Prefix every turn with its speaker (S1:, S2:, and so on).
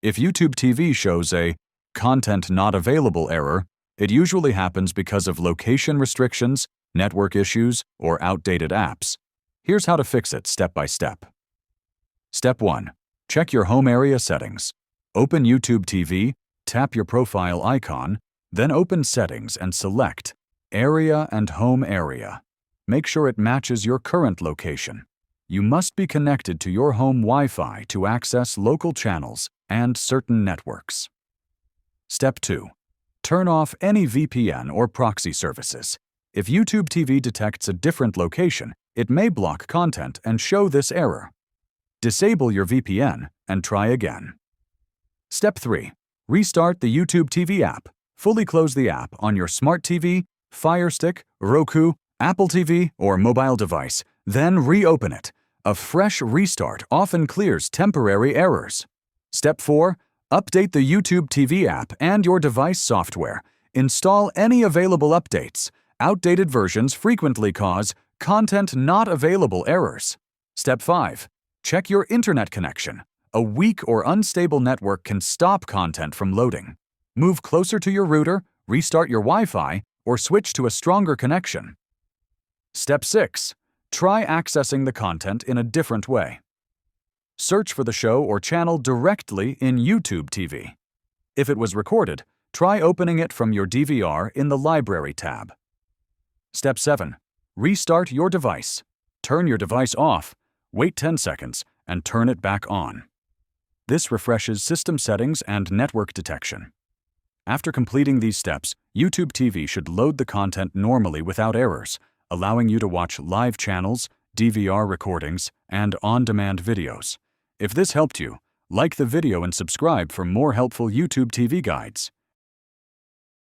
S1: If YouTube TV shows a content not available error, it usually happens because of location restrictions, network issues, or outdated apps. Here's how to fix it step by step. Step 1. Check your home area settings. Open YouTube TV, tap your profile icon, then open Settings and select Area and Home Area. Make sure it matches your current location. You must be connected to your home Wi-Fi to access local channels and certain networks. Step 2. Turn off any VPN or proxy services. If YouTube TV detects a different location, it may block content and show this error. Disable your VPN and try again. Step 3. Restart the YouTube TV app. Fully close the app on your smart TV, Fire Stick, Roku, Apple TV, or mobile device, then reopen it. A fresh restart often clears temporary errors. Step 4. Update the YouTube TV app and your device software. Install any available updates. Outdated versions frequently cause content not available errors. Step 5. Check your internet connection. A weak or unstable network can stop content from loading. Move closer to your router, restart your Wi-Fi, or switch to a stronger connection. Step 6. Try accessing the content in a different way. Search for the show or channel directly in YouTube TV. If it was recorded, try opening it from your DVR in the Library tab. Step 7. Restart your device. Turn your device off, wait 10 seconds, and turn it back on. This refreshes system settings and network detection. After completing these steps, YouTube TV should load the content normally without errors, allowing you to watch live channels, DVR recordings, and on-demand videos. If this helped you, like the video and subscribe for more helpful YouTube TV guides.